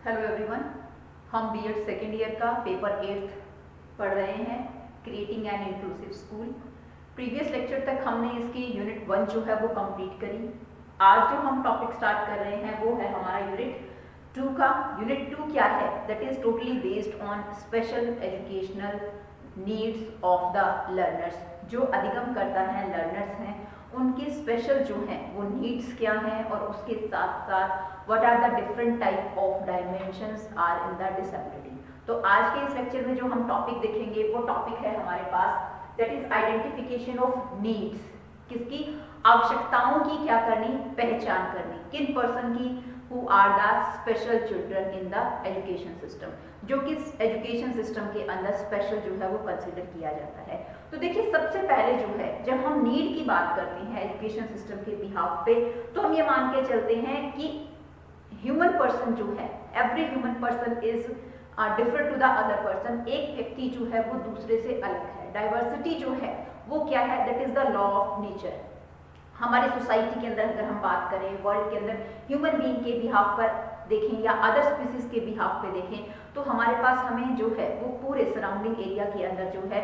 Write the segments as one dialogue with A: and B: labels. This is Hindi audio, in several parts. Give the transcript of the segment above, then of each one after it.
A: हेलो एवरीवन, हम बीएड सेकेंड ईयर का पेपर 8 पढ़ रहे हैं, creating an inclusive school. Previous lecture तक हमने इसकी यूनिट 1 जो है वो कंप्लीट करी। आज जो हम टॉपिक स्टार्ट कर रहे हैं वो है हमारा यूनिट 2 का। यूनिट 2 क्या है? That is totally based on special educational needs of the learners. जो अधिगम करता है लर्नर्स हैं उनके स्पेशल जो हैं वो नीड्स क्या हैं, और उसके साथ साथ what are the different type of dimensions are in the disability. तो आज के इस लेक्चर में जो हम टॉपिक देखेंगे वो टॉपिक है हमारे पास, that is identification of needs. किसकी? आवश्यकताओं की क्या करनी? पहचान करनी। किन पर्सन की? Who are the special children in the education system, जो कि एजुकेशन सिस्टम के अंदर स्पेशल जो है वो कंसिडर किया जाता है। तो देखिए, सबसे पहले जो है जब हम नीड की बात करते हैं एजुकेशन सिस्टम के बिहाफ पे, तो हम ये मान के चलते हैं कि ह्यूमन पर्सन जो है, every human person is different to the other person. एक व्यक्ति जो है वो दूसरे से अलग है। डाइवर्सिटी जो है वो क्या है? That is the law of nature. हमारी सोसाइटी के अंदर अगर हम बात करें, वर्ल्ड के अंदर ह्यूमन बीइंग के बिहाफ पर देखें या अदर स्पीसीज के बिहाफ पे देखें, तो हमारे पास हमें जो है वो पूरे सराउंडिंग एरिया के अंदर जो है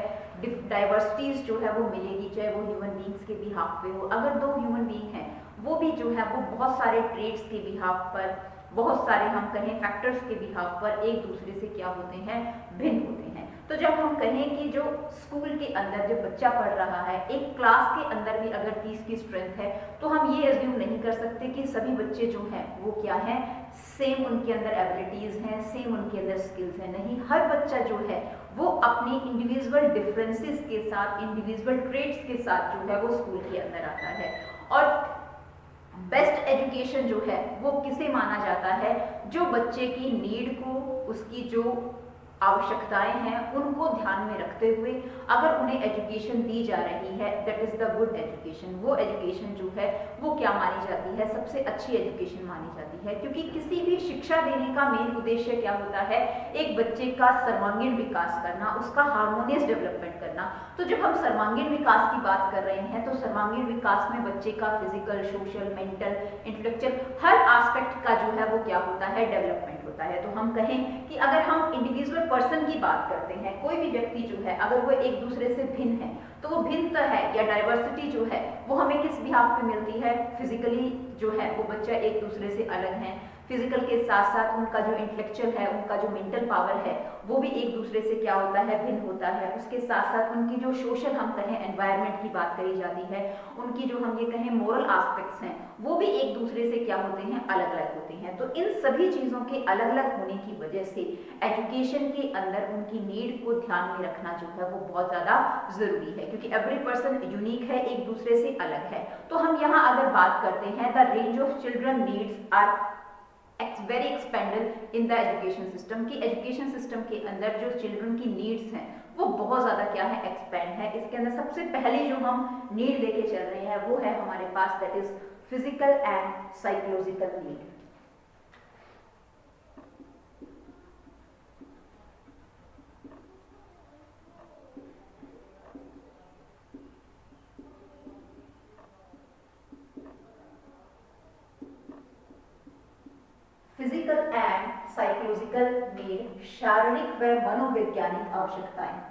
A: डाइवर्सिटीज जो है वो मिलेगी, चाहे वो ह्यूमन बीइंग्स के बिहाफ पे हो। अगर दो ह्यूमन बीइंग हैं वो भी जो है वो बहुत सारे ट्रेड्स के बिहाफ पर, बहुत सारे हम कहें फैक्टर्स के बिहाफ पर एक दूसरे से क्या होते हैं? भिन्न होते हैं। तो जब हम कहें कि जो स्कूल के अंदर जो बच्चा पढ़ रहा है, एक क्लास के अंदर भी अगर 30 की स्ट्रेंथ है, तो हम ये एज्यूम नहीं कर सकते कि सभी बच्चे जो हैं वो क्या हैं? सेम उनके अंदर एबिलिटीज हैं, सेम उनके अंदर स्किल्स हैं। नहीं, हर बच्चा जो है वो अपनी इंडिविजुअल डिफरेंसेस के साथ, इंडिविजुअल ट्रेड्स के साथ जो है वो स्कूल के अंदर आता है। और बेस्ट एजुकेशन जो है वो किसे माना जाता है? जो बच्चे की नीड को, उसकी जो आवश्यकताएं हैं उनको ध्यान में रखते हुए अगर उन्हें एजुकेशन दी जा रही है, that is the good education. वो एजुकेशन जो है वो क्या मानी जाती है? सबसे अच्छी एजुकेशन मानी जाती है। क्योंकि किसी भी शिक्षा देने का मेन उद्देश्य क्या होता है? एक बच्चे का सर्वांगीण विकास करना, उसका हार्मोनियस डेवलपमेंट करना। तो जब हम सर्वांगीण विकास की बात कर रहे हैं तो सर्वांगीण विकास में बच्चे का फिजिकल, सोशल, मेंटल, इंटेलेक्चुअल हर एस्पेक्ट का जो है वो क्या होता है? डेवलपमेंट होता है। तो हम कहें कि अगर हम इंडिविजुअल पर्सन की बात करते हैं, कोई भी व्यक्ति जो है अगर वो एक दूसरे से भिन्न है, तो वो भिन्नता है या डाइवर्सिटी जो है वो हमें किस बिहाफ पे मिलती है? फिजिकली जो है वो बच्चा एक दूसरे से अलग है। फिजिकल के साथ साथ उनका जो इंटेलेक्चुअल है, उनका जो मेंटल पावर है वो भी एक दूसरे से क्या होता है? भिन्न होता है। उसके साथ साथ उनकी जो सोशल हम कहें एनवायरनमेंट की बात करी जाती है, उनकी जो हम ये कहें मोरल एस्पेक्ट्स हैं वो भी एक दूसरे से क्या होते हैं? अलग अलग होते हैं। तो इन सभी चीजों के अलग अलग होने की वजह से एजुकेशन के अंदर उनकी नीड को ध्यान में रखना जो है वो बहुत ज्यादा जरूरी है, क्योंकि एवरी पर्सन यूनिक है, एक दूसरे से अलग है। तो हम यहाँ अगर बात करते हैं, the range of children needs are very expanded in the education system, की एजुकेशन सिस्टम के अंदर जो चिल्ड्रन की नीड्स हैं वो बहुत ज्यादा क्या है? एक्सपेंड है। इसके अंदर सबसे पहले जो हम नीड लेके चल रहे हैं वो है हमारे पास, that is physical and psychological need. Physical and psychological need, शारीरिक व मनोवैज्ञानिक आवश्यकताएं।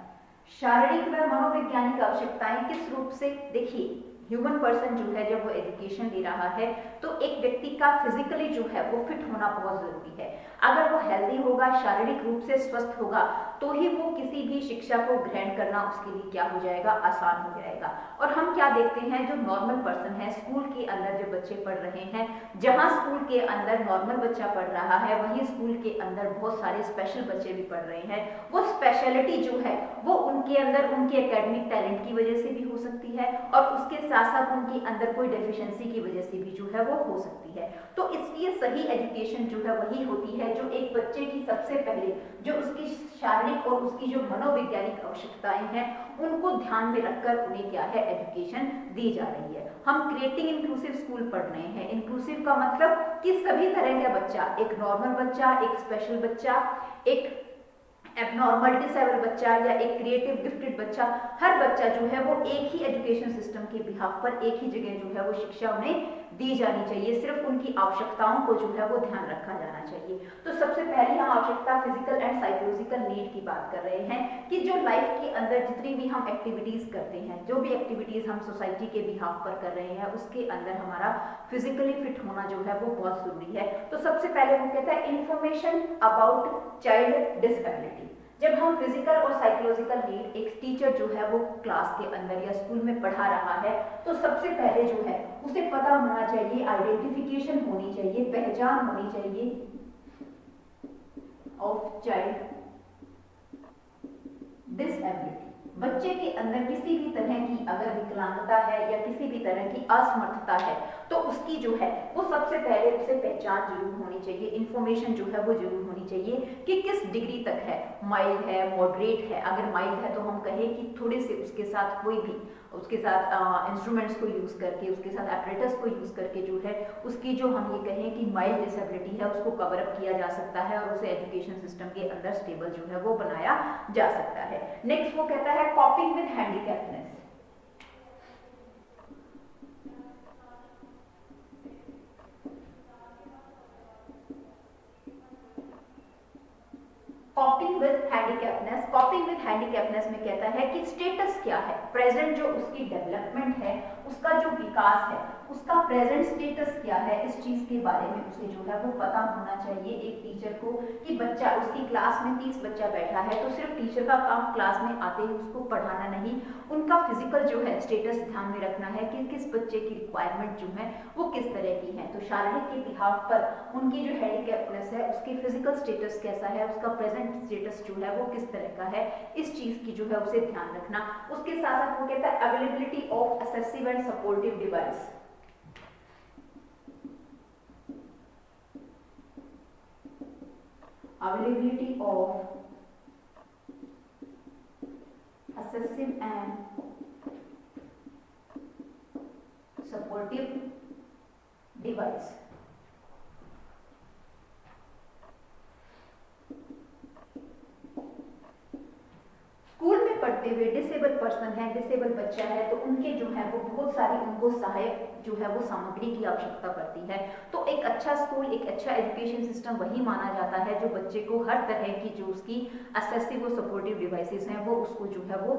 A: शारीरिक व मनोवैज्ञानिक आवश्यकताएं किस रूप से? देखिए, ह्यूमन पर्सन जो है जब वो एजुकेशन ले रहा है तो एक व्यक्ति का फिजिकली जो है वो फिट होना बहुत जरूरी है। अगर वो हेल्दी होगा, शारीरिक रूप से स्वस्थ होगा, तो ही वो किसी भी शिक्षा को ग्रहण करना उसके लिए क्या हो जाएगा? आसान हो जाएगा। और हम क्या देखते हैं, जो नॉर्मल पर्सन है, स्कूल के अंदर जो बच्चे पढ़ रहे हैं, जहां स्कूल के अंदर नॉर्मल बच्चा पढ़ रहा है वहीं स्कूल के अंदर बहुत सारे स्पेशल बच्चे भी पढ़ रहे हैं। वो स्पेशलिटी जो है वो उनके अंदर उनके एकेडमिक टैलेंट की वजह से भी हो सकती है, और उसके साथ साथ उनके अंदर कोई डेफिशिएंसी की वजह से भी जो है वो हो सकती है। तो इसलिए सही एजुकेशन जो है वही होती है जो एक बच्चे की सबसे पहले जो उसकी शारीरिक और उसकी जो मनोवैज्ञानिक आवश्यकताएं हैं उनको ध्यान में रखकर उन्हें क्या है? एजुकेशन दी जा रही है। हम क्रिएटिंग इंक्लूसिव स्कूल पढ़ रहे हैं। इंक्लूसिव का मतलब कि सभी तरह का बच्चा, एक नॉर्मल बच्चा, एक स्पेशल बच्चा, एक एबनॉर्मल डिसेबल बच्चा या एक क्रिएटिव गिफ्टेड बच्चा, हर बच्चा जो है वो एक ही एजुकेशन सिस्टम के बिहाफ पर एक ही जगह जो है वो शिक्षा उन्हें दी जानी चाहिए, सिर्फ उनकी आवश्यकताओं को जो है वो ध्यान रखा जाना चाहिए। तो सबसे पहले हम आवश्यकता फिजिकल एंड साइकोलॉजिकल नीड की बात कर रहे हैं कि जो लाइफ के अंदर जितनी भी हम एक्टिविटीज करते हैं, जो भी एक्टिविटीज हम सोसाइटी के बिहाफ पर कर रहे हैं, उसके अंदर हमारा फिजिकली फिट होना जो है वो बहुत जरूरी है। तो सबसे पहले वो कहता है इंफॉर्मेशन अबाउट चाइल्ड डिसेबिलिटी। जब हम फिजिकल और साइकोलॉजिकल नीड एक टीचर जो है वो क्लास के अंदर या स्कूल में पढ़ा रहा है, तो सबसे पहले जो है उसे पता होना चाहिए, आइडेंटिफिकेशन होनी चाहिए, पहचान होनी चाहिए ऑफ चाइल्ड डिसेबिलिटी। बच्चे के अंदर किसी भी तरह की अगर विकलांगता है या किसी भी तरह की असमर्थता है, तो उसकी जो है वो सबसे पहले उसे पहचान जरूर होनी चाहिए, इंफॉर्मेशन जो है वो जरूर होनी चाहिए कि किस डिग्री तक है, माइल्ड है, मॉडरेट है। अगर माइल्ड है तो हम कहें कि थोड़े से उसके साथ कोई भी उसके साथ इंस्ट्रूमेंट्स को यूज करके, उसके साथ एपरेटस को यूज करके जो है उसकी जो हम ये कहें कि माइल्ड डिसेबिलिटी है उसको कवर अप किया जा सकता है और उसे एजुकेशन सिस्टम के अंदर स्टेबल जो है वो बनाया जा सकता है। नेक्स्ट वो कहता है coping with handicappedness. Coping with handicappedness, coping with handicappedness में कहता है कि स्टेटस क्या है, प्रेजेंट जो उसकी डेवलपमेंट है, उसका जो विकास है, उसका प्रेजेंट स्टेटस क्या है, इस चीज के बारे में उसे जो है वो पता होना चाहिए एक टीचर को कि बच्चा उसकी क्लास में 30 बच्चा बैठा है तो सिर्फ टीचर का काम क्लास में आते ही उसको पढ़ाना नहीं, उनका फिजिकल जो है स्टेटस ध्यान में रखना है कि किस बच्चे की रिक्वायरमेंट जो है वो किस तरह की है। तो शारीरिक के बिहाफ पर उनकी जो हैंडीकैप्डनेस है उसकी फिजिकल स्टेटस कैसा है, उसका प्रेजेंट स्टेटस जो है वो किस तरह का है, इस चीज की जो है उसे ध्यान रखना। उसके साथ साथ वो कहता है availability of assessive and supportive device. Availability of assessive and supportive device। School में पढ़ते हुए डिसेबल पर्सन है, डिसेबल बच्चा है, तो उनके जो है वो बहुत सारी उनको सहायक जो है वो सामग्री की आवश्यकता पड़ती है। तो एक अच्छा स्कूल, एक अच्छा एजुकेशन सिस्टम वही माना जाता है जो बच्चे को हर तरह की जो उसकी असेसिव और सपोर्टिव डिवाइसेस हैं वो उसको जो है वो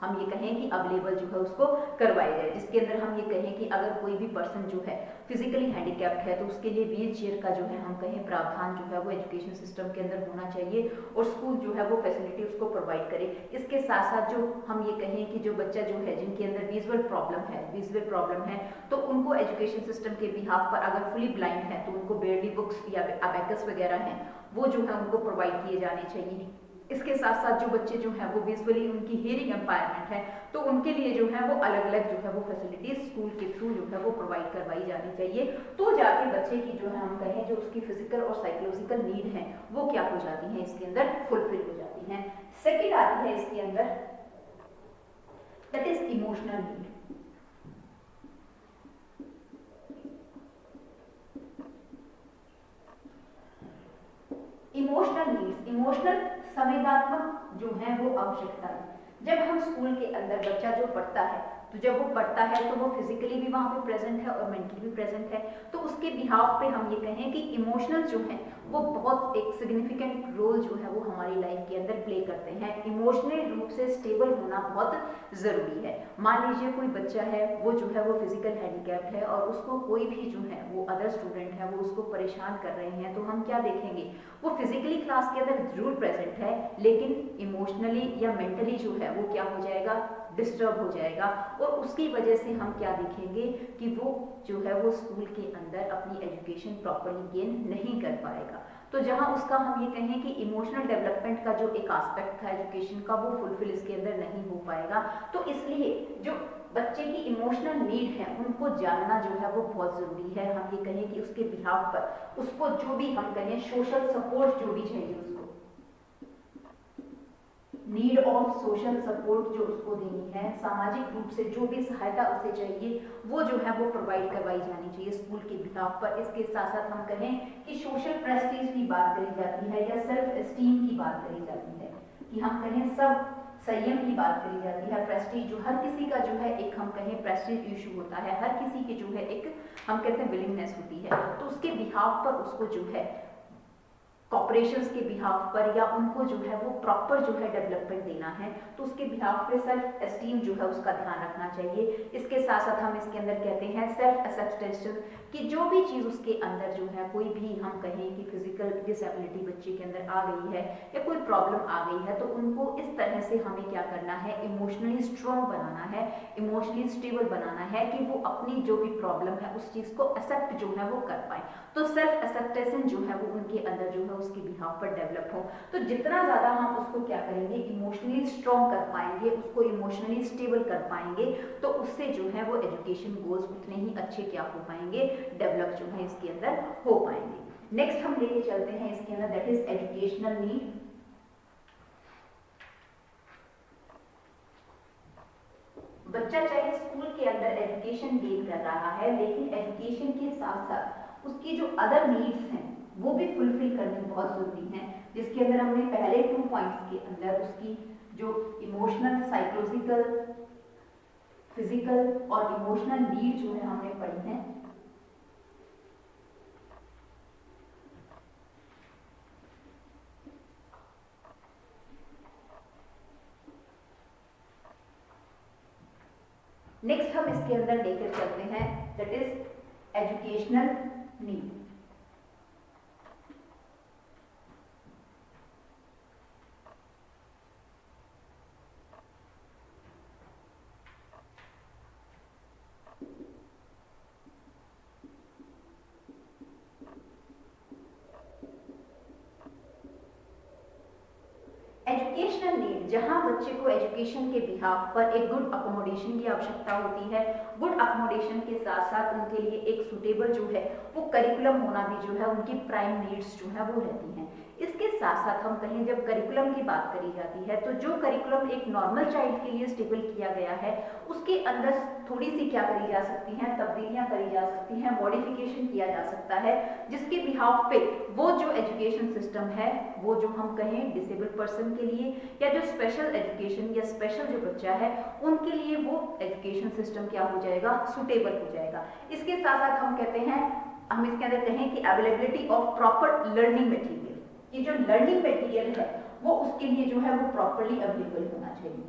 A: हम ये कहें कि अवेलेबल जो है उसको करवाया जाए, जिसके अंदर हम ये कहें कि अगर कोई भी पर्सन जो है फिजिकली हैंडीकैप्ड है तो उसके लिए व्हील चेयर का जो है हम कहें प्रावधान जो है वो एजुकेशन सिस्टम के अंदर होना चाहिए और स्कूल जो है वो फैसिलिटी उसको प्रोवाइड करे। इसके साथ साथ जो हम ये कहें कि जो बच्चा जो है जिनके अंदर विजुअल प्रॉब्लम है तो उनको एजुकेशन सिस्टम के बिहाफ पर अगर फुली ब्लाइंड है तो उनको बेयरली बुक्स या अबैकस वगैरह हैं वो जो है उनको प्रोवाइड किए जाने चाहिए। इसके साथ साथ जो बच्चे जो हैं वो विजुअली उनकी हियरिंग एम्पायरमेंट है तो उनके लिए जो है वो अलग अलग जो है वो फैसिलिटीज स्कूल के थ्रू जो है वो प्रोवाइड करवाई जानी चाहिए, तो जाके बच्चे की जो है हम कहें जो उसकी फिजिकल और साइकोलॉजिकल नीड है वो क्या हो जाती है इसके अंदर फुलफिल हो जाती हैं। सेकेंड आती है इसके अंदर that is emotional need. Emotional needs, emotional संवेदनात्मक जो है वो आवश्यकता है। जब हम स्कूल के अंदर बच्चा जो पढ़ता है तो जब वो पढ़ता है तो वो फिजिकली भी वहाँ पे प्रेजेंट है और मेंटली भी प्रेजेंट है, तो उसके बिहाफ पे हम ये कहें कि इमोशनल जो है वो बहुत एक सिग्निफिकेंट रोल जो है वो हमारी लाइफ के अंदर प्ले करते हैं। इमोशनल रूप से स्टेबल होना बहुत ज़रूरी है। मान लीजिए कोई बच्चा है वो जो है वो फिजिकल हैंडीकैप्ड है और उसको कोई भी जो है वो अदर स्टूडेंट है वो उसको परेशान कर रहे हैं, तो हम क्या देखेंगे वो फिजिकली क्लास के अंदर जरूर प्रेजेंट है लेकिन इमोशनली या मेंटली जो है वो क्या हो जाएगा, डिस्टर्ब हो जाएगा और उसकी वजह से हम क्या देखेंगे कि वो जो है वो स्कूल के अंदर अपनी एजुकेशन प्रॉपरली गेन नहीं कर पाएगा। तो जहां उसका हम ये कहें कि इमोशनल डेवलपमेंट का जो एक एस्पेक्ट था एजुकेशन का वो फुलफिल इसके अंदर नहीं हो पाएगा। तो इसलिए जो बच्चे की इमोशनल नीड है उनको जानना जो है वो बहुत ज़रूरी है। हम ये कहें कि उसके बिहाफ पर उसको जो भी हम कहें सोशल सपोर्ट जो भी चाहिए, उसको नीड ऑफ सोशल सपोर्ट जो उसको देनी है, सामाजिक रूप से जो भी सहायता उसे चाहिए वो जो है वो प्रोवाइड करवाई जानी चाहिए स्कूल के बिहाफ पर। इसके साथ साथ हम कहें कि सोशल प्रेस्टीज की बात करी जाती है या सेल्फ एस्टीम की बात करी जाती है कि हम कहें सब संयम की बात करी जाती है, प्रेस्टीज जो हर किसी का जो है एक हम कहें प्रेस्टीज इशू होता है, हर किसी के जो है एक हम कहते हैं विलिंगनेस होती है, तो उसके बिहाफ पर उसको जो है कॉर्पोरेशंस के बिहाफ पर या उनको जो है वो प्रॉपर जो है डेवलपमेंट देना है, तो उसके बिहाफ पे सेल्फ एस्टीम जो है उसका ध्यान रखना चाहिए। इसके साथ साथ हम इसके अंदर कहते हैं सेल्फ एक्सेप्टेंस कि जो भी चीज़ उसके अंदर जो है कोई भी हम कहें कि फिजिकल डिसेबिलिटी बच्चे के अंदर आ गई है या कोई प्रॉब्लम आ गई है, तो उनको इस तरह से हमें क्या करना है, इमोशनली स्ट्रॉन्ग बनाना है, इमोशनली स्टेबल बनाना है कि वो अपनी जो भी प्रॉब्लम है उस चीज़ को एक्सेप्ट जो है वो कर पाए। तो सेल्फ एक्सेप्टेंस जो है वो उनके अंदर जो है उसके बिहाफ पर डेवलप हो। तो जितना ज़्यादा हम उसको क्या करेंगे, इमोशनली स्ट्रॉन्ग कर पाएंगे, उसको इमोशनली स्टेबल कर पाएंगे, तो उससे जो है वो एजुकेशन गोल्स उतने ही अच्छे क्या हो पाएंगे, डेवलप जो है इसके अंदर हो पाएंगे। नेक्स्ट हम लेके चलते हैं इसके अंदर, दैट इज एजुकेशनल नीड। बच्चा चाहे स्कूल के अंदर एजुकेशन गेन कर रहा है, लेकिन एजुकेशन के साथ साथ उसकी जो अदर नीड्स हैं वो भी फुलफिल करनी बहुत जरूरी है, जिसके अंदर हमने पहले 2 पॉइंट्स के अंदर उसकी जो इमोशनल, साइकोलॉजिकल, फिजिकल और इमोशनल नीड जो है हमने पढ़ी है। नेक्स्ट हम इसके अंदर लेकर चलते हैं, that is educational need. Educational need, जहां बच्चे को एजुकेशन के बिहाफ पर एक गुड अकोमोडेशन की आवश्यकता होती है, गुड अकोमोडेशन के साथ साथ उनके लिए एक सुटेबल जो है वो करिकुलम होना भी जो है उनकी प्राइम नीड्स जो है वो रहती हैं। इसके साथ साथ हम कहें जब करिकुलम की बात करी जाती है, तो जो करिकुलम एक नॉर्मल चाइल्ड के लिए स्टेबल किया गया है उसके अंदर थोड़ी सी क्या करी जा सकती हैं, तब्दीलियां करी जा सकती हैं, मॉडिफिकेशन किया जा सकता है, जिसके बिहाफ पे वो जो एजुकेशन सिस्टम है वो जो हम कहें डिसेबल्ड पर्सन के लिए या जो स्पेशल एजुकेशन या स्पेशल जो बच्चा है उनके लिए वो एजुकेशन सिस्टम क्या हो जाएगा, सुटेबल हो जाएगा। इसके साथ साथ हम कहते हैं, हम इसके अंदर कहें कि availability of proper learning material, ये जो लर्निंग मटेरियल है वो उसके लिए जो है वो प्रॉपरली अवेलेबल होना चाहिए।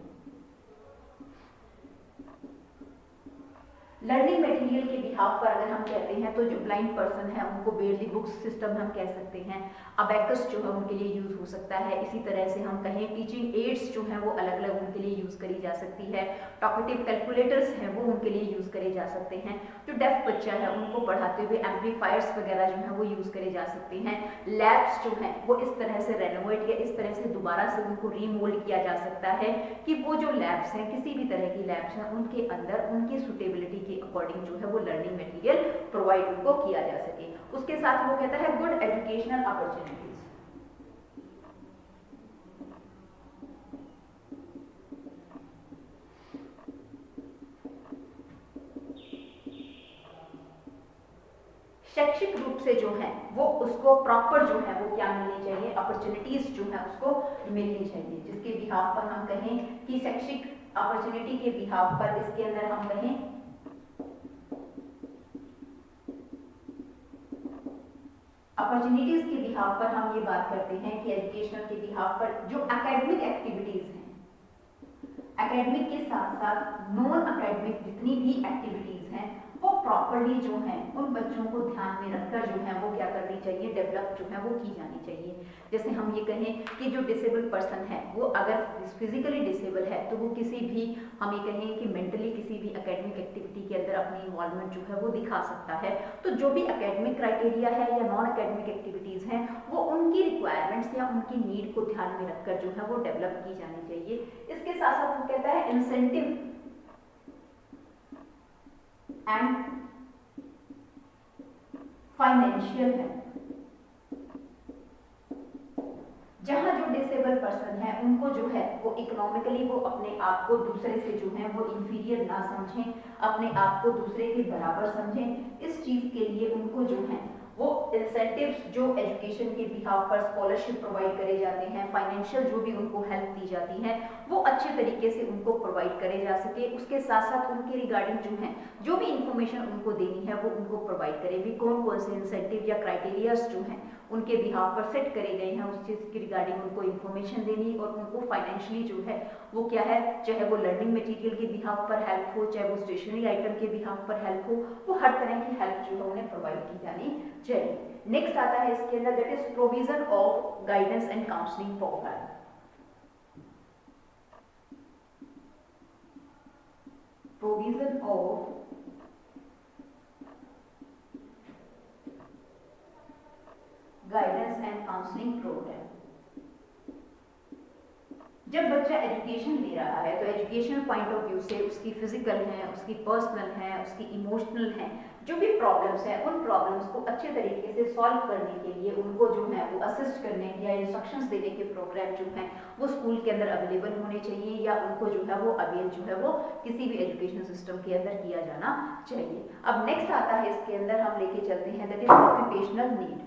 A: लर्निंग मटेरियल के बिहाफ पर अगर हम कहते हैं तो जो ब्लाइंड पर्सन है उनको बेयरली बुक्स सिस्टम हम कह सकते हैं, अबैकस जो है उनके लिए यूज हो सकता है। इसी तरह से हम कहें टीचिंग एड्स जो हैं वो अलग अलग उनके लिए यूज करी जा सकती है, टॉकेटिव कैलकुलेटर्स हैं वो उनके लिए यूज करे जा सकते हैं, जो डेफ बच्चा है उनको पढ़ाते हुए एम्पलीफायर्स वगैरह जो है वो यूज करे जा सकते हैं। लैब्स जो हैं वो इस तरह से रेनोवेट या इस तरह से दोबारा से उनको रीमोल्ड किया जा सकता है कि वो जो लैब्स हैं, किसी भी तरह की लैब्स हैं, उनके अंदर उनकी सुटेबिलिटी के अकॉर्डिंग जो है वो लर्निंग मटेरियल प्रोवाइड उनको किया जा सके। उसके साथ वो कहता है गुड एजुकेशनल अपॉर्चुनिटीज। शैक्षिक रूप से जो है वो उसको प्रॉपर जो है वो क्या मिलनी चाहिए, अपॉर्चुनिटीज जो है उसको मिलनी चाहिए, जिसके बिहाफ पर हम कहें कि शैक्षिक अपॉर्चुनिटी के बिहाफ पर इसके अंदर हम कहें अपॉर्चुनिटीज के बिहाफ पर हम ये बात करते हैं कि एजुकेशनल के बिहाफ पर जो एकेडमिक एक्टिविटीज हैं, एकेडमिक के साथ साथ नॉन एकेडमिक जितनी भी एक्टिविटीज हैं वो प्रॉपरली जो है उन बच्चों को ध्यान में रखकर जो है वो क्या करनी चाहिए, डेवलप जो है वो की जानी चाहिए। जैसे हम ये कहें कि जो डिसेबल पर्सन है वो अगर फिजिकली डिसेबल है तो वो किसी भी, हम ये कहें कि मेंटली किसी भी एकेडमिक एक्टिविटी के अंदर अपनी इन्वॉल्वमेंट जो है वो दिखा सकता है। तो जो भी एकेडमिक क्राइटेरिया है या नॉन एकेडमिक एक्टिविटीज हैं वो उनकी रिक्वायरमेंट्स या उनकी नीड को ध्यान में रखकर जो है वो डेवलप की जानी चाहिए। इसके साथ साथ वो कहता है इंसेंटिव एंड फाइनेंशियल है, जहां जो डिसेबल पर्सन है उनको जो है वो इकोनॉमिकली वो अपने आप को दूसरे से जो है वो इंफीरियर ना समझें, अपने आप को दूसरे के बराबर समझें। इस चीज के लिए उनको जो है वो इंसेंटिव्स जो एजुकेशन के बिहाफ पर स्कॉलरशिप प्रोवाइड करे जाते हैं, फाइनेंशियल जो भी उनको हेल्प दी जाती है वो अच्छे तरीके से उनको प्रोवाइड करे जा सके। उसके साथ साथ उनके रिगार्डिंग जो है जो भी इंफॉर्मेशन उनको देनी है वो उनको प्रोवाइड करे भी, कौन कौन से इंसेंटिव या क्राइटेरियाज जो हैं उनके बिहाफ पर सेट करे गए हैं उस चीज़ की रिगार्डिंग उनको इन्फॉर्मेशन देनी और उनको फाइनेंशियली जो है वो क्या है, चाहे वो लर्निंग मटेरियल के बिहाफ पर हेल्प हो, चाहे वो स्टेशनरी आइटम के बिहाफ पर हेल्प हो, वो हर तरह की हेल्प जो है उन्हें प्रोवाइड की जानी चाहिए। नेक्स्ट आता है इसके अंदर that is provision of guidance and counselling programme. Provision of guidance and counselling programme. जब बच्चा एजुकेशन ले रहा है तो एजुकेशनल पॉइंट ऑफ व्यू से उसकी फिजिकल है, उसकी पर्सनल है, उसकी इमोशनल है, जो भी प्रॉब्लम्स हैं उन प्रॉब्लम्स को अच्छे तरीके से सॉल्व करने के लिए उनको जो है वो असिस्ट करने या इंस्ट्रक्शंस देने के प्रोग्राम जो हैं वो स्कूल के अंदर अवेलेबल होने चाहिए या उनको जो है वो अवेल जो है वो किसी भी एजुकेशन सिस्टम के अंदर किया जाना चाहिए। अब नेक्स्ट आता है इसके अंदर हम लेके चलते हैं that is occupational need.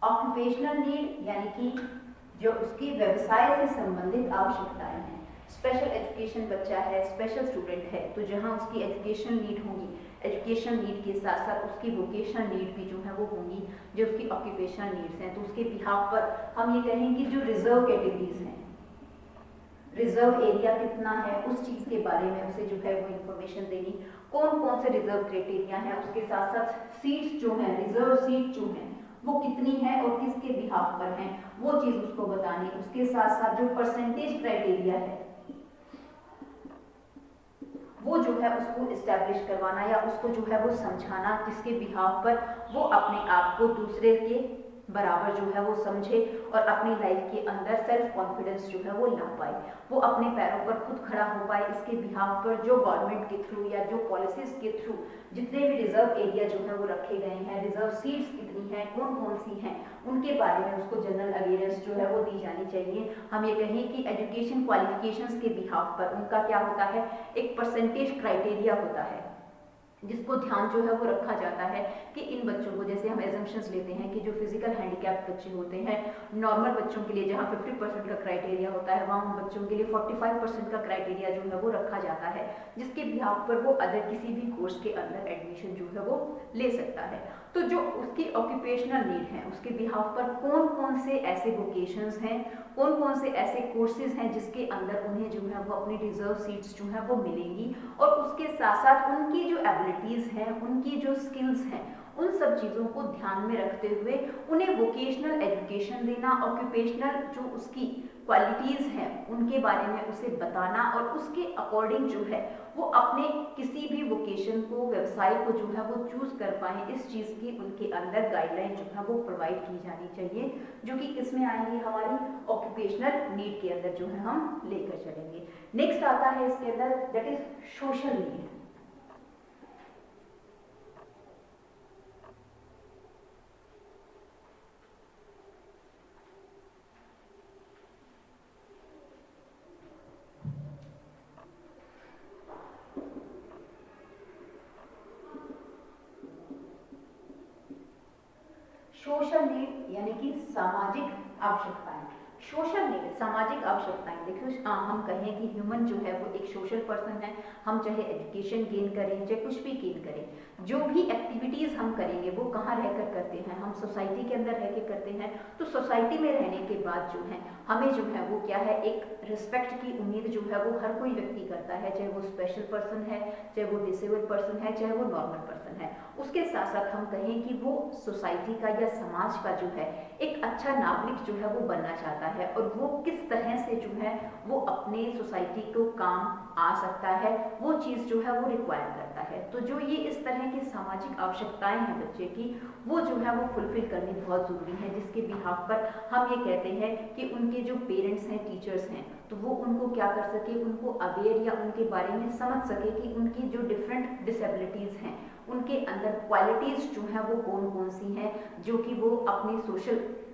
A: Occupational need यानी कि जो उसकी व्यवसाय से संबंधित आवश्यकताएं हैं। स्पेशल एजुकेशन बच्चा है, स्पेशल स्टूडेंट है, तो जहां उसकी एजुकेशन नीड होगी, एजुकेशन नीड के साथ साथ उसकी वोकेशनल नीड भी जो है वो होंगी, जो उसकी ऑक्यूपेशनल नीड्स हैं। तो उसके बिहाफ पर हम ये कहेंगे जो रिजर्व कैटेगरीज हैं, रिजर्व एरिया कितना है उस चीज के बारे में उसे जो है वो इंफॉर्मेशन देनी, कौन कौन से रिजर्व क्राइटेरिया है, उसके साथ साथ सीट्स जो है, रिजर्व सीट जो है वो कितनी है और किसके बिहाफ पर है वो चीज उसको बतानी। उसके साथ साथ जो परसेंटेज क्राइटेरिया है वो जो है उसको इस्टेब्लिश करवाना या उसको जो है वो समझाना, जिसके बिहाफ पर वो अपने आप को दूसरे के बराबर जो है वो समझे और अपनी लाइफ के अंदर सेल्फ कॉन्फिडेंस जो है वो ला पाए, वो अपने पैरों पर खुद खड़ा हो पाए। इसके बिहाफ पर जो गवर्नमेंट के थ्रू या जो पॉलिसीज के थ्रू जितने भी रिजर्व एरिया जो है वो रखे गए हैं, रिजर्व सीट्स कितनी हैं, कौन कौन सी हैं, उनके बारे में उसको जनरल अवेयरनेस जो है वो दी जानी चाहिए। हम ये कहें कि एजुकेशन क्वालिफिकेशंस के बिहाफ पर उनका क्या होता है, एक परसेंटेज क्राइटेरिया होता है जिसको ध्यान जो है वो रखा जाता है कि इन बच्चों को, जैसे हम एजम्पशंस लेते हैं कि जो फिजिकल हैंडीकैप बच्चे होते हैं, नॉर्मल बच्चों के लिए जहाँ 50% का क्राइटेरिया होता है वहाँ उन बच्चों के लिए 45% का क्राइटेरिया जो है वो रखा जाता है, जिसके बिहाफ पर वो अदर किसी भी कोर्स के अंदर एडमिशन जो है वो ले सकता है। तो जो उसकी ऑक्यूपेशनल नीड है उसके बिहाफ पर कौन कौन से ऐसे वोकेशंस हैं, कौन कौन से ऐसे कोर्सेज हैं जिसके अंदर उन्हें जो है वो अपनी रिजर्व सीट्स जो है वो मिलेंगी, और उसके साथ साथ उनकी जो एबिलिटीज हैं, उनकी जो स्किल्स हैं, उन सब चीज़ों को ध्यान में रखते हुए उन्हें वोकेशनल एजुकेशन देना, ऑक्यूपेशनल जो उसकी क्वालिटीज़ हैं उनके बारे में उसे बताना और उसके अकॉर्डिंग जो है वो अपने किसी भी वोकेशन को, व्यवसाय को जो है वो चूज कर पाए, इस चीज़ की उनके अंदर गाइडलाइन जो है वो प्रोवाइड की जानी चाहिए, जो कि किसमें आएंगी, हमारी ऑक्यूपेशनल नीड के अंदर जो है हम लेकर चलेंगे। नेक्स्ट आता है इसके अंदर that is social need. Social need यानी कि सामाजिक आवश्यकताएं। सोशल नीड सामाजिक आवश्यकताएं, देखिए हम कहें कि ह्यूमन जो है वो एक सोशल पर्सन है, हम चाहे एजुकेशन गेन करें चाहे कुछ भी गेन करें, जो भी एक्टिविटीज़ हम करेंगे वो कहाँ रहकर करते हैं, हम सोसाइटी के अंदर रह के करते हैं। तो सोसाइटी में रहने के बाद जो है हमें जो है वो क्या है, एक रिस्पेक्ट की उम्मीद जो है वो हर कोई व्यक्ति करता है, चाहे वो स्पेशल पर्सन है, चाहे वो डिसेबल्ड पर्सन है, चाहे वो नॉर्मल पर्सन है। उसके साथ साथ हम कहें कि वो सोसाइटी का या समाज का जो है एक अच्छा नागरिक जो है वो बनना चाहता है, और वो किस तरह से जो है वो अपने सोसाइटी को काम आ सकता है, वो चीज़ जो है वो रिक्वायर करता है। तो जो ये इस तरह की सामाजिक आवश्यकताएं हैं बच्चे की, वो जो है वो फुलफिल करनी बहुत ज़रूरी है, जिसके बिहाफ पर हम ये कहते हैं कि उनके जो पेरेंट्स हैं, टीचर्स हैं, तो वो उनको क्या कर सके, उनको अवेयर या उनके बारे में समझ सके कि उनकी जो डिफरेंट डिसेबिलिटीज़ हैं उनके अंदर क्वालिटीज़ जो हैं वो कौन कौन सी हैं, जो कि वो अपनी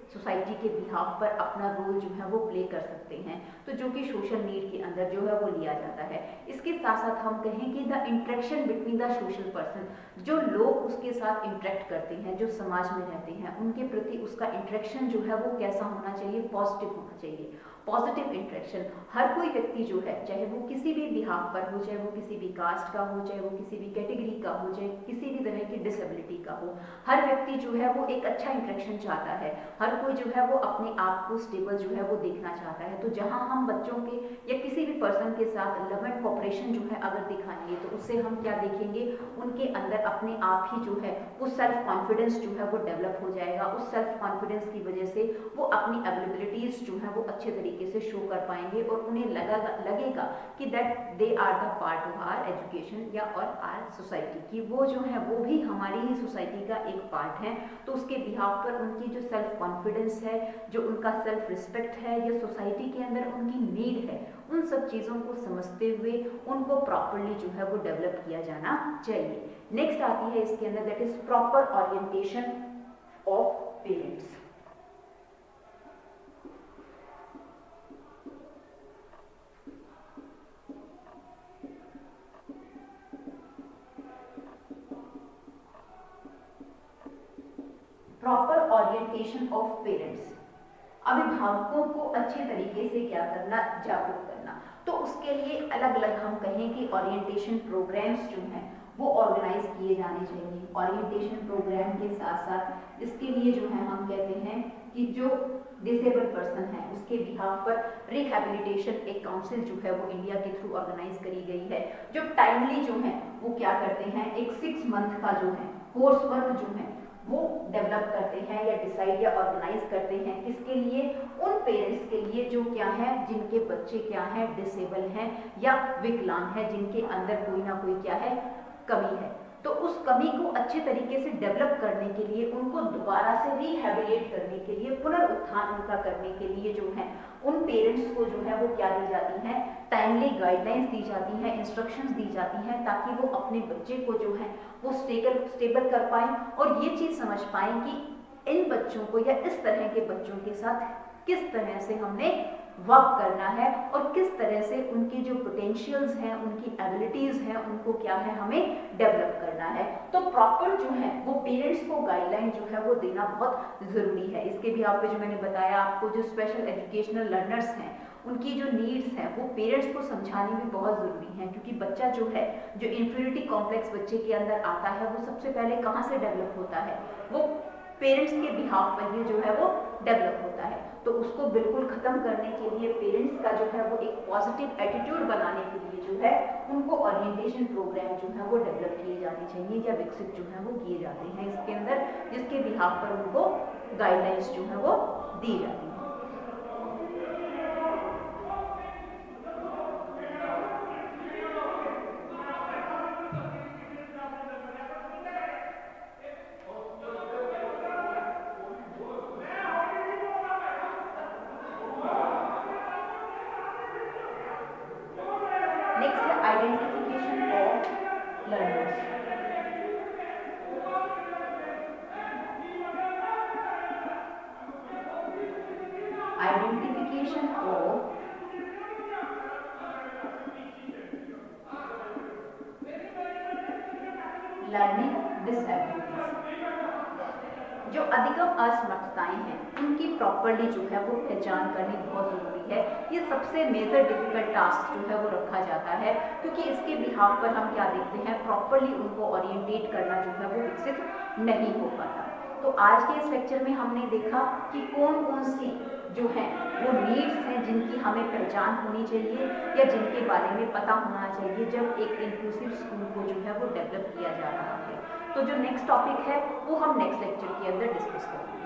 A: सोसाइटी के बिहाफ पर अपना रोल जो है वो प्ले कर सकते हैं। तो जो कि सोशल नीड के अंदर जो है वो लिया जाता है। इसके साथ साथ हम कहें कि the interaction between the social person, जो लोग उसके साथ इंटरेक्ट करते हैं, जो समाज में रहते हैं, उनके प्रति उसका इंटरेक्शन जो है वो कैसा होना चाहिए, पॉजिटिव होना चाहिए। पॉजिटिव इंटरेक्शन, हर कोई व्यक्ति जो है, चाहे वो किसी भी बिहाफ पर हो, चाहे वो किसी भी कास्ट का हो, चाहे वो किसी भी कैटेगरी का हो, चाहे किसी भी तरह की डिसेबिलिटी का हो, हर व्यक्ति जो है वो एक अच्छा इंटरेक्शन चाहता है। हर कोई जो है वो अपने आप को स्टेबल जो है वो देखना चाहता है। तो जहां हम बच्चों के या किसी भी पर्सन के साथ लव एंड कोऑपरेशन जो है अगर दिखाएंगे, तो उससे हम क्या देखेंगे, उनके अंदर अपने आप ही जो है वो सेल्फ कॉन्फिडेंस जो है वो डेवलप हो जाएगा। उस सेल्फ कॉन्फिडेंस की वजह से वो अपनी एबिलिटीज जो है वो अच्छे तरीके से शो कर पाएंगे, और उन्हें लगेगा कि that they are the part of our education या और आवर सोसाइटी, की वो जो है वो भी हमारी ही सोसाइटी का एक पार्ट है। तो उसके बिहाफ पर उनकी जो सेल्फ कॉन्फिडेंस है, जो उनका सेल्फ रिस्पेक्ट है, या सोसाइटी के अंदर उनकी नीड है, उन सब चीज़ों को समझते हुए उनको प्रॉपरली जो है वो डेवलप किया जाना चाहिए। नेक्स्ट आती है इसके अंदर, that is proper orientation of parents. Proper orientation of parents, अभिभावकों को अच्छे तरीके से क्या करना, जागरूक करना। तो उसके लिए अलग अलग हम कहें कि ओरिएंटेशन प्रोग्राम्स जो हैं वो ऑर्गेनाइज किए जाने चाहिए। ओरिएंटेशन प्रोग्राम के साथ साथ इसके लिए जो है हम कहते हैं कि जो डिसेबल पर्सन है उसके बिहाफ पर रिहैबिलिटेशन एक काउंसिल जो है वो इंडिया के थ्रू ऑर्गेनाइज करी गई है, जो टाइमली जो है वो क्या करते हैं, एक 6 मंथ का जो है कोर्स वर्क जो है वो डेवलप करते हैं या डिसाइड या ऑर्गेनाइज करते हैं। किसके लिए, उन पेरेंट्स के लिए जो क्या है, जिनके बच्चे क्या है, डिसेबल हैं या विकलांग है, जिनके अंदर कोई ना कोई क्या है, कमी है। तो उस कमी को अच्छे तरीके से डेवलप करने के लिए, उनको दोबारा से रिहैबिलिटेट करने के लिए, पुनरुत्थान उनका करने के लिए जो है उन पेरेंट्स को जो है वो क्या दी जाती हैं, टाइमली गाइडलाइंस दी जाती हैं, इंस्ट्रक्शंस दी जाती हैं, ताकि वो अपने बच्चे को जो है वो स्टेबल कर पाएं, और ये चीज़ समझ पाएं कि इन बच्चों को या इस तरह के बच्चों के साथ किस तरह से हमने वर्क करना है, और किस तरह से उनकी जो पोटेंशियल्स हैं, उनकी एबिलिटीज़ हैं, उनको क्या है हमें डेवलप करना है। तो प्रॉपर जो है वो पेरेंट्स को गाइडलाइन जो है वो देना बहुत ज़रूरी है। इसके भी आप पे जो मैंने बताया आपको, जो स्पेशल एजुकेशनल लर्नर्स हैं उनकी जो नीड्स हैं वो पेरेंट्स को समझानी भी बहुत ज़रूरी है, क्योंकि बच्चा जो है, जो इंफीरियरिटी कॉम्प्लेक्स बच्चे के अंदर आता है, वो सबसे पहले कहाँ से डेवलप होता है, वो पेरेंट्स के बिहाफ पर ही जो है वो डेवलप होता है। तो उसको बिल्कुल ख़त्म करने के लिए पेरेंट्स का जो है वो एक पॉजिटिव एटीट्यूड बनाने के लिए जो है उनको ओरिएंटेशन प्रोग्राम जो है वो डेवलप किए जाने चाहिए या विकसित जो है वो किए जाते हैं इसके अंदर, जिसके बिहाफ पर उनको गाइडलाइंस जो है वो दी जाती है। नेक्स्ट है identification of learners. Identification of learning डिसएबिलिटीज, जो अधिगम असमर्थताएं हैं उनकी प्रॉपरली जो है वो पहचान करनी बहुत ज़रूरी है। ये सबसे मेजर डिफिकल्ट टास्क जो है वो रखा जाता है, क्योंकि इसके बिहाफ पर हम क्या देखते हैं, प्रॉपरली उनको ओरिएंटेट करना जो है वो विकसित नहीं हो पाता। तो आज के इस लेक्चर में हमने देखा कि कौन कौन सी जो है वो नीड्स हैं जिनकी हमें पहचान होनी चाहिए या जिनके बारे में पता होना चाहिए जब एक इंक्लूसिव स्कूल को जो है वो डेवलप किया जा रहा है। तो जो नेक्स्ट टॉपिक है वो हम नेक्स्ट लेक्चर के अंदर डिस्कस करेंगे।